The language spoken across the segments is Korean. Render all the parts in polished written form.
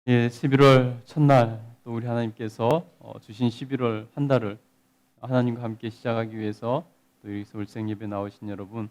예, 11월 첫날 또 우리 하나님께서 주신 11월 한 달을 하나님과 함께 시작하기 위해서 또 여기 서울생 예배 나오신 여러분,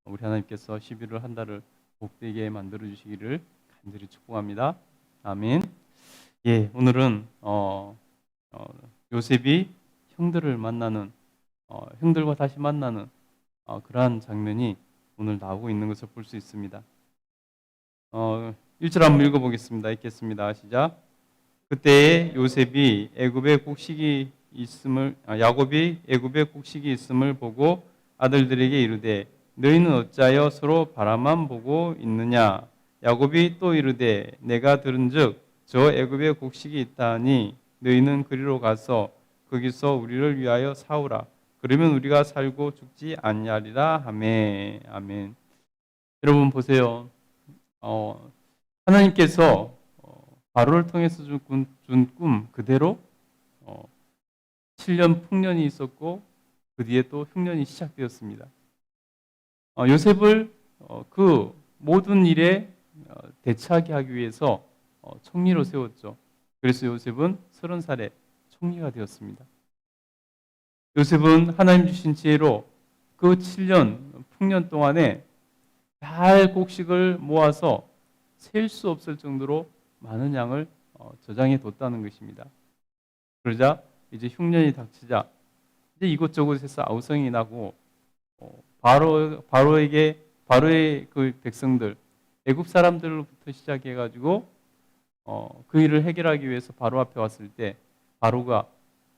우리 하나님께서 11월 한 달을 복되게 만들어 주시기를 간절히 축복합니다. 아멘. 예, 오늘은 요셉이 형들을 만나는 형들과 다시 만나는 그러한 장면이 오늘 나오고 있는 것을 볼 수 있습니다. 1절 한번 읽어보겠습니다. 읽겠습니다. 시작. 그때에 요셉이 애굽에 곡식이 있음을 야곱이 애굽에 곡식이 있음을 보고 아들들에게 이르되 너희는 어찌하여 서로 바라만 보고 있느냐. 야곱이 또 이르되 내가 들은즉 저 애굽에 곡식이 있다 하니 너희는 그리로 가서 거기서 우리를 위하여 사오라. 그러면 우리가 살고 죽지 아니하리라 하매. 아멘. 여러분 보세요. 하나님께서 바로를 통해서 준 꿈 그대로 7년 풍년이 있었고 그 뒤에 또 흉년이 시작되었습니다. 요셉을 그 모든 일에 대처하게 하기 위해서 총리로 세웠죠. 그래서 요셉은 30살에 총리가 되었습니다. 요셉은 하나님 주신 지혜로 그 7년 풍년 동안에 잘 곡식을 모아서 셀 수 없을 정도로 많은 양을 저장해 뒀다는 것입니다. 그러자 이제 흉년이 닥치자 이제 이곳저곳에서 아우성이 나고 바로의 그 백성들 애굽 사람들로부터 시작해 가지고 그 일을 해결하기 위해서 바로 앞에 왔을 때 바로가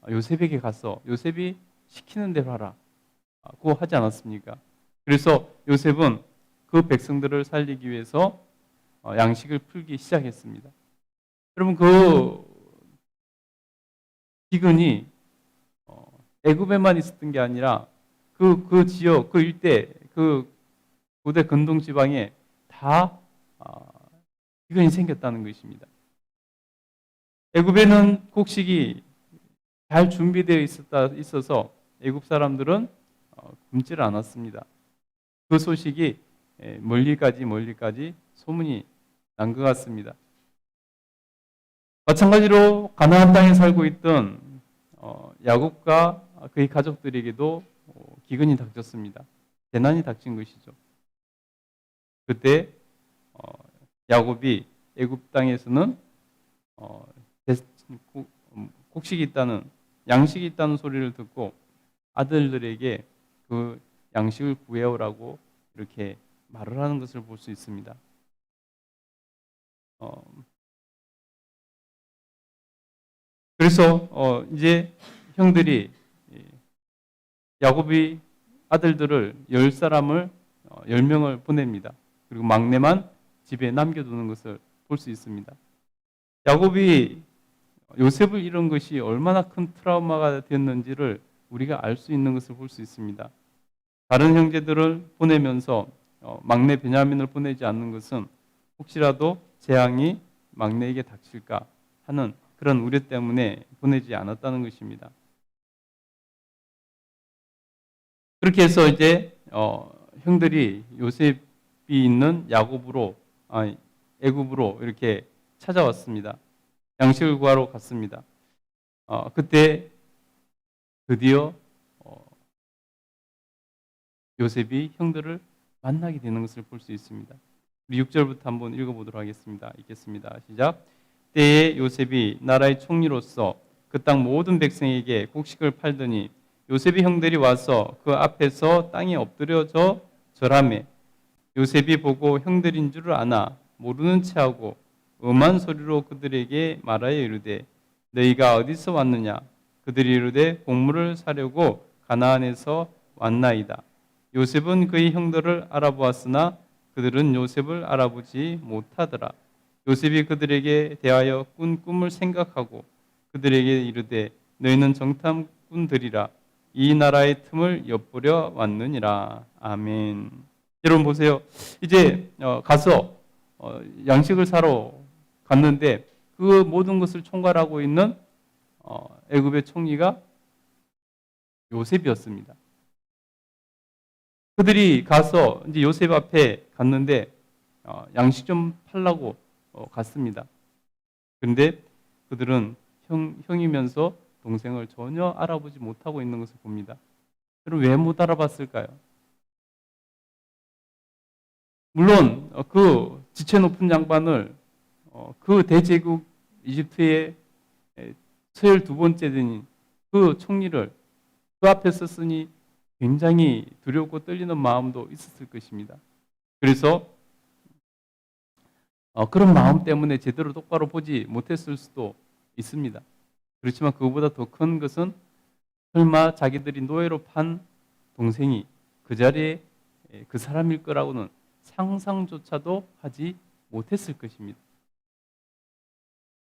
요셉에게 가서 요셉이 시키는 대로 하라고 하지 않았습니까? 그래서 요셉은 그 백성들을 살리기 위해서 양식을 풀기 시작했습니다. 여러분 그 기근이 애굽에만 있었던 게 아니라 그 지역, 그 일대, 그 고대 근동 지방에 다 기근이 생겼다는 것입니다. 애굽에는 곡식이 잘 준비되어 있어서 애굽 사람들은 굶지를 않았습니다. 그 소식이 멀리까지 소문이 난 것 같습니다. 마찬가지로 가나안 땅에 살고 있던 야곱과 그의 가족들에게도 기근이 닥쳤습니다. 재난이 닥친 것이죠. 그때 야곱이 애굽 땅에서는 곡식이 있다는 양식이 있다는 소리를 듣고 아들들에게 그 양식을 구해오라고 이렇게 말을 하는 것을 볼 수 있습니다. 그래서 이제 형들이 야곱이 아들들을 10사람을 10명을 보냅니다. 그리고 막내만 집에 남겨두는 것을 볼 수 있습니다. 야곱이 요셉을 잃은 것이 얼마나 큰 트라우마가 되었는지를 우리가 알 수 있는 것을 볼 수 있습니다. 다른 형제들을 보내면서 막내 베냐민을 보내지 않는 것은 혹시라도 재앙이 막내에게 닥칠까 하는 그런 우려 때문에 보내지 않았다는 것입니다. 그렇게 해서 이제 형들이 요셉이 있는 애굽으로 이렇게 찾아왔습니다. 양식을 구하러 갔습니다. 그때 드디어 요셉이 형들을 만나게 되는 것을 볼 수 있습니다. 우리 6절부터 한번 읽어보도록 하겠습니다. 읽겠습니다. 시작. 때에 요셉이 나라의 총리로서 그 땅 모든 백성에게 곡식을 팔더니 요셉의 형들이 와서 그 앞에서 땅에 엎드려져 절하매 요셉이 보고 형들인 줄을 아나 모르는 체하고 엄한 소리로 그들에게 말하여 이르되 너희가 어디서 왔느냐. 그들이 이르되 곡물을 사려고 가나안에서 왔나이다. 요셉은 그의 형들을 알아보았으나 그들은 요셉을 알아보지 못하더라. 요셉이 그들에게 대하여 꾼 꿈을 생각하고 그들에게 이르되 너희는 정탐꾼들이라. 이 나라의 틈을 엿보려 왔느니라. 아멘. 여러분 보세요. 이제 가서 양식을 사러 갔는데 그 모든 것을 총괄하고 있는 애굽의 총리가 요셉이었습니다. 그들이 가서 이제 요셉 앞에 갔는데 양식 좀 팔라고 갔습니다. 그런데 그들은 형이면서 동생을 전혀 알아보지 못하고 있는 것을 봅니다. 그럼 왜 못 알아봤을까요? 물론 그 지체 높은 양반을 그 대제국 이집트의 서열 두 번째 되는 그 총리를 그 앞에 섰으니 굉장히 두렵고 떨리는 마음도 있었을 것입니다. 그래서 그런 마음 때문에 제대로 똑바로 보지 못했을 수도 있습니다. 그렇지만 그거보다 더 큰 것은 설마 자기들이 노예로 판 동생이 그 자리에 그 사람일 거라고는 상상조차도 하지 못했을 것입니다.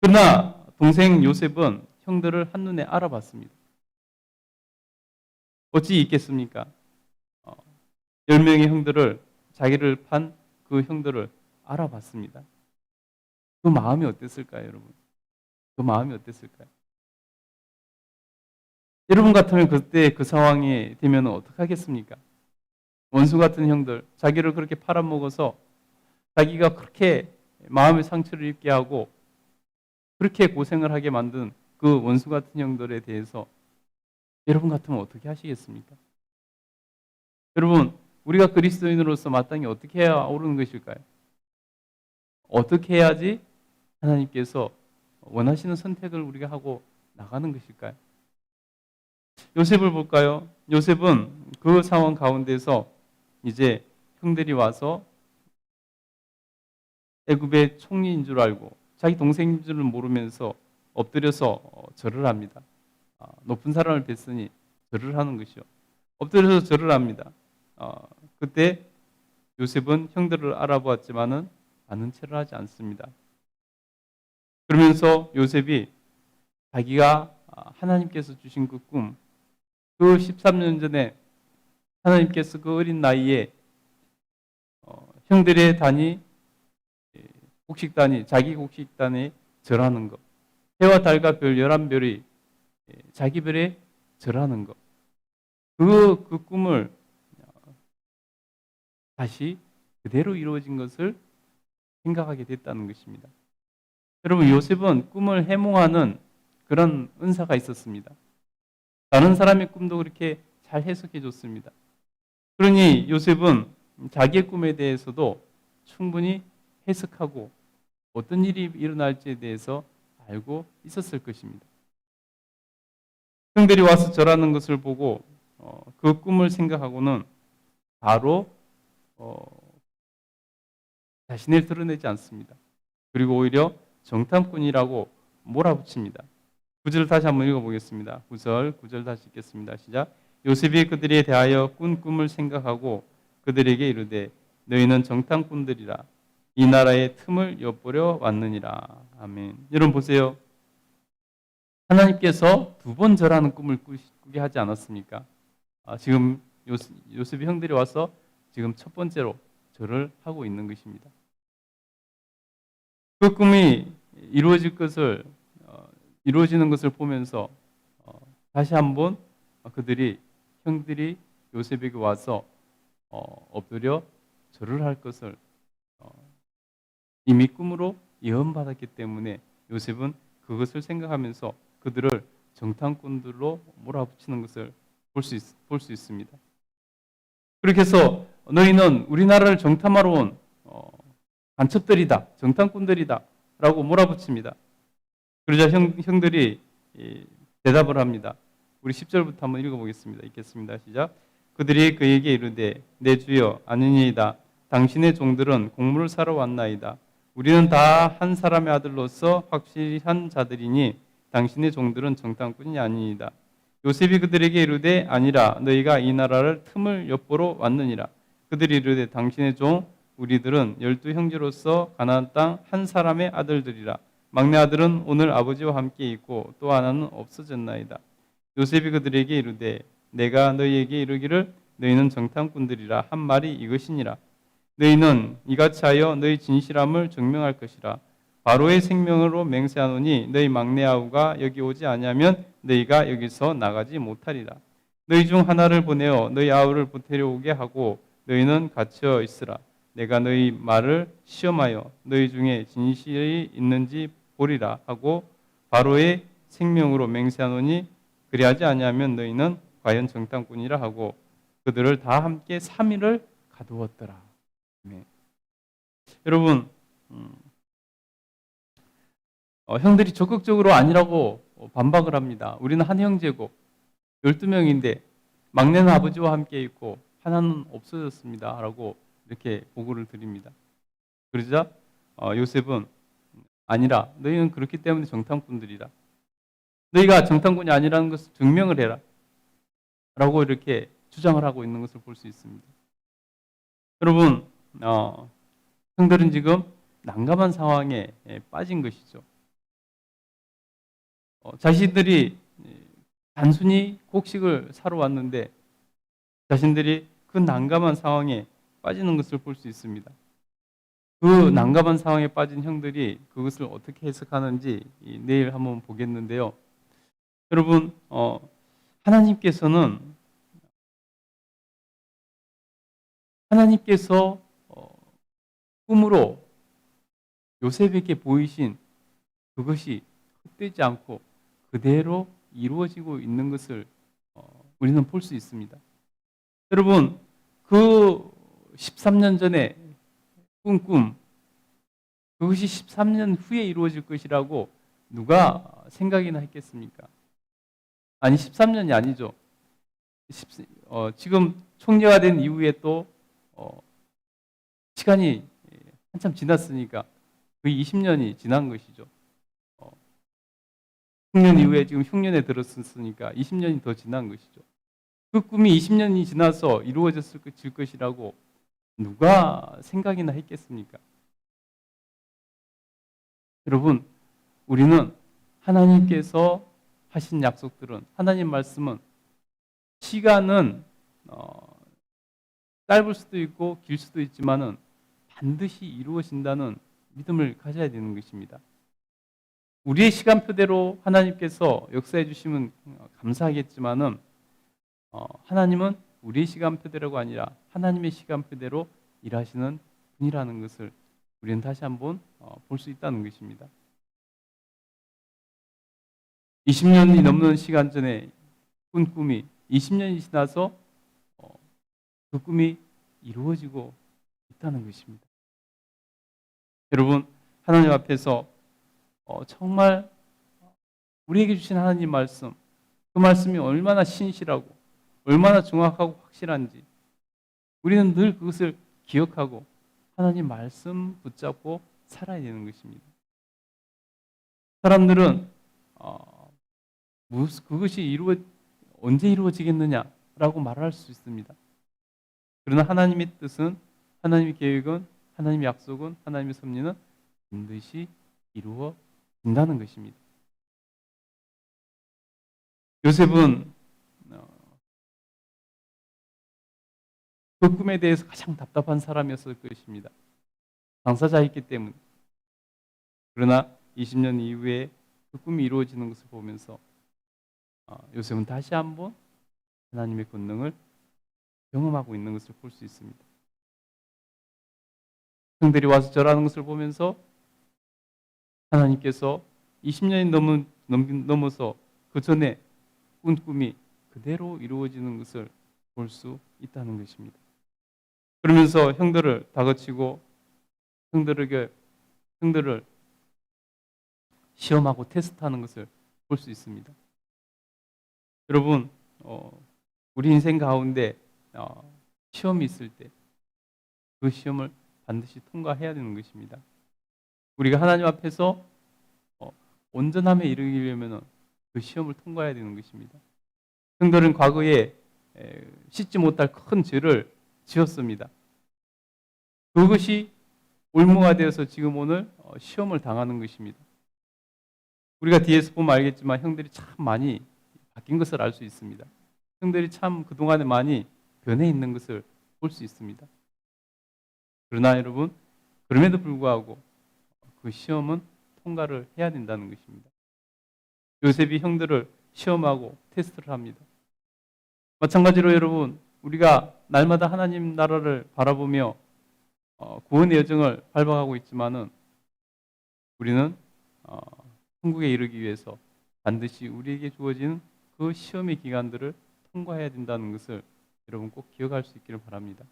그러나 동생 요셉은 형들을 한눈에 알아봤습니다. 어찌 있겠습니까? 10명의 형들을, 자기를 판 그 형들을 알아봤습니다. 그 마음이 어땠을까요, 여러분? 그 마음이 어땠을까요? 여러분 같으면 그때 그 상황이 되면 어떻게 하겠습니까? 원수 같은 형들, 자기를 그렇게 팔아먹어서 자기가 그렇게 마음의 상처를 입게 하고 그렇게 고생을 하게 만든 그 원수 같은 형들에 대해서 여러분 같으면 어떻게 하시겠습니까? 여러분, 우리가 그리스도인으로서 마땅히 어떻게 해야 옳은 것일까요? 어떻게 해야지 하나님께서 원하시는 선택을 우리가 하고 나가는 것일까요? 요셉을 볼까요? 요셉은 그 상황 가운데서 이제 형들이 와서 애굽의 총리인 줄 알고 자기 동생인 줄을 모르면서 엎드려서 절을 합니다. 높은 사람을 뵀으니 절을 하는 것이요. 엎드려서 절을 합니다. 그때 요셉은 형들을 알아보았지만은 아는 체를 하지 않습니다. 그러면서 요셉이 자기가 하나님께서 주신 그 꿈, 그 13년 전에 하나님께서 그 어린 나이에 형들의 단위, 곡식단위, 자기 곡식단에 절하는 것, 해와 달과 별 11별이 자기 별에 절하는 것, 그 꿈을 다시 그대로 이루어진 것을 생각하게 됐다는 것입니다. 여러분, 요셉은 꿈을 해몽하는 그런 은사가 있었습니다. 다른 사람의 꿈도 그렇게 잘 해석해 줬습니다. 그러니 요셉은 자기의 꿈에 대해서도 충분히 해석하고 어떤 일이 일어날지에 대해서 알고 있었을 것입니다. 형들이 와서 절하는 것을 보고 그 꿈을 생각하고는 바로 자신을 드러내지 않습니다. 그리고 오히려 정탐꾼이라고 몰아붙입니다. 9절 다시 한번 읽어보겠습니다. 9절 다시 읽겠습니다. 시작. 요셉이 그들에 대하여 꾼 꿈을 생각하고 그들에게 이르되 너희는 정탐꾼들이라 이 나라의 틈을 엿보려 왔느니라. 아멘. 여러분 보세요. 하나님께서 두 번 절하는 꿈을 꾸게 하지 않았습니까? 지금 요셉의 형들이 와서 지금 첫 번째로 절을 하고 있는 것입니다. 그 꿈이 이루어지는 것을 보면서 다시 한번 형들이 요셉에게 와서 엎드려 절을 할 것을 이미 꿈으로 예언받았기 때문에 요셉은 그것을 생각하면서 그들을 정탐꾼들로 몰아붙이는 것을 볼 수 있습니다. 그렇게 해서 너희는 우리나라를 정탐하러 온 간첩들이다, 정탐꾼들이다 라고 몰아붙입니다. 그러자 형들이 대답을 합니다. 우리 10절부터 한번 읽어보겠습니다. 읽겠습니다. 시작. 그들이 그에게 이르되 내 주여 아니니이다. 당신의 종들은 곡물을 사러 왔나이다. 우리는 다 한 사람의 아들로서 확실한 자들이니 당신의 종들은 정탐꾼이 아니니이다. 요셉이 그들에게 이르되 아니라 너희가 이 나라를 틈을 엿보러 왔느니라. 그들이 이르되 당신의 종 우리들은 12형제로서 가나안 땅 한 사람의 아들들이라. 막내 아들은 오늘 아버지와 함께 있고 또 하나는 없어졌나이다. 요셉이 그들에게 이르되 내가 너희에게 이르기를 너희는 정탐꾼들이라 한 말이 이것이니라. 너희는 이같이 하여 너희 진실함을 증명할 것이라. 바로의 생명으로 맹세하노니 너희 막내 아우가 여기 오지 아니하면 너희가 여기서 나가지 못하리라. 너희 중 하나를 보내어 너희 아우를 보태려 오게 하고 너희는 갇혀 있으라. 내가 너희 말을 시험하여 너희 중에 진실이 있는지 보리라 하고 바로의 생명으로 맹세하노니 그리하지 아니하면 너희는 과연 정탐꾼이라 하고 그들을 다 함께 3일을 가두었더라. 네. 여러분 형들이 적극적으로 아니라고 반박을 합니다. 우리는 한 형제고 12명인데 막내는 아버지와 함께 있고 하나는 없어졌습니다. 라고 이렇게 보고를 드립니다. 그러자 요셉은 아니라 너희는 그렇기 때문에 정탐꾼들이라. 너희가 정탐꾼이 아니라는 것을 증명을 해라. 라고 이렇게 주장을 하고 있는 것을 볼 수 있습니다. 여러분 형들은 지금 난감한 상황에 빠진 것이죠. 자신들이 단순히 곡식을 사러 왔는데 자신들이 그 난감한 상황에 빠지는 것을 볼 수 있습니다. 그 난감한 상황에 빠진 형들이 그것을 어떻게 해석하는지 내일 한번 보겠는데요. 여러분 하나님께서 꿈으로 요셉에게 보이신 그것이 헛되지 않고 그대로 이루어지고 있는 것을 우리는 볼 수 있습니다. 여러분 그 13년 전에 꾼 꿈 그것이 13년 후에 이루어질 것이라고 누가 생각이나 했겠습니까? 아니 13년이 아니죠. 지금 총리가 된 이후에 또 시간이 한참 지났으니까 거의 20년이 지난 것이죠. 흉년 이후에 지금 흉년에 들었으니까 20년이 더 지난 것이죠. 그 꿈이 20년이 지나서 이루어졌을 것이라고 누가 생각이나 했겠습니까? 여러분, 우리는 하나님께서 하신 약속들은, 하나님 말씀은 시간은 짧을 수도 있고 길 수도 있지만은 반드시 이루어진다는 믿음을 가져야 되는 것입니다. 우리의 시간표대로 하나님께서 역사해 주시면 감사하겠지만은 하나님은 우리의 시간표대로가 아니라 하나님의 시간표대로 일하시는 분이라는 것을 우리는 다시 한번 볼 수 있다는 것입니다. 20년이 넘는 시간 전에 꾼 꿈이 20년이 지나서 그 꿈이 이루어지고 있다는 것입니다. 여러분, 하나님 앞에서 정말 우리에게 주신 하나님 말씀, 그 말씀이 얼마나 신실하고 얼마나 정확하고 확실한지 우리는 늘 그것을 기억하고 하나님 말씀 붙잡고 살아야 되는 것입니다. 사람들은 그것이 언제 이루어지겠느냐라고 말할 수 있습니다. 그러나 하나님의 뜻은, 하나님의 계획은, 하나님의 약속은, 하나님의 섭리는 반드시 이루어진다는 것입니다. 요셉은 그 꿈에 대해서 가장 답답한 사람이었을 것입니다. 당사자였기 때문에. 그러나 20년 이후에 그 꿈이 이루어지는 것을 보면서 요셉은 다시 한번 하나님의 권능을 경험하고 있는 것을 볼 수 있습니다. 형들이 와서 절하는 것을 보면서 하나님께서 20년이 넘어서 그 전에 꾼 꿈이 그대로 이루어지는 것을 볼 수 있다는 것입니다. 그러면서 형들을 다그치고 형들을 시험하고 테스트하는 것을 볼 수 있습니다. 여러분, 우리 인생 가운데 시험이 있을 때 그 시험을 반드시 통과해야 되는 것입니다. 우리가 하나님 앞에서 온전함에 이르려면 그 시험을 통과해야 되는 것입니다. 형들은 과거에 씻지 못할 큰 죄를 지었습니다. 그것이 올무가 되어서 지금 오늘 시험을 당하는 것입니다. 우리가 뒤에서 보면 알겠지만 형들이 참 많이 바뀐 것을 알 수 있습니다. 형들이 참 그동안에 많이 변해 있는 것을 볼 수 있습니다. 그러나 여러분, 그럼에도 불구하고 그 시험은 통과를 해야 된다는 것입니다. 요셉이 형들을 시험하고 테스트를 합니다. 마찬가지로 여러분, 우리가 날마다 하나님 나라를 바라보며 구원의 여정을 밟아가고 있지만은 우리는 천국에 이르기 위해서 반드시 우리에게 주어진 그 시험의 기간들을 통과해야 된다는 것을 여러분 꼭 기억할 수 있기를 바랍니다.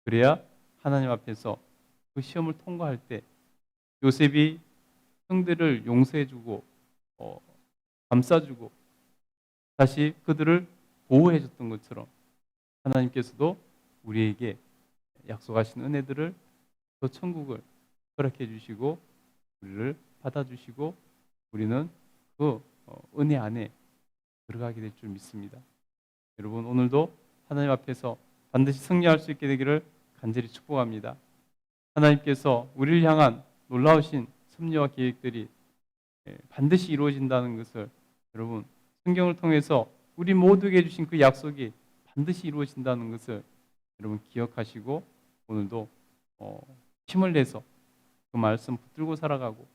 그래야 하나님 앞에서 그 시험을 통과할 때 요셉이 형들을 용서해주고 감싸주고 다시 그들을 보호해줬던 것처럼 하나님께서도 우리에게 약속하신 은혜들을 그 천국을 허락해 주시고 우리를 받아주시고 우리는 그 은혜 안에 들어가게 될 줄 믿습니다. 여러분 오늘도 하나님 앞에서 반드시 승리할 수 있게 되기를 간절히 축복합니다. 하나님께서 우리를 향한 놀라우신 섭리와 계획들이 반드시 이루어진다는 것을 여러분 성경을 통해서 우리 모두에게 주신 그 약속이 반드시 이루어진다는 것을 여러분 기억하시고 오늘도 힘을 내서 그 말씀 붙들고 살아가고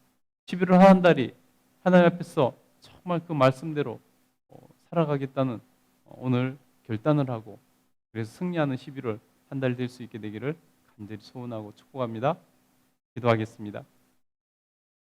11월 한 달이 하나님 앞에서 정말 그 말씀대로 살아가겠다는 오늘 결단을 하고 그래서 승리하는 11월 한 달 될 수 있게 되기를 간절히 소원하고 축복합니다. 기도하겠습니다.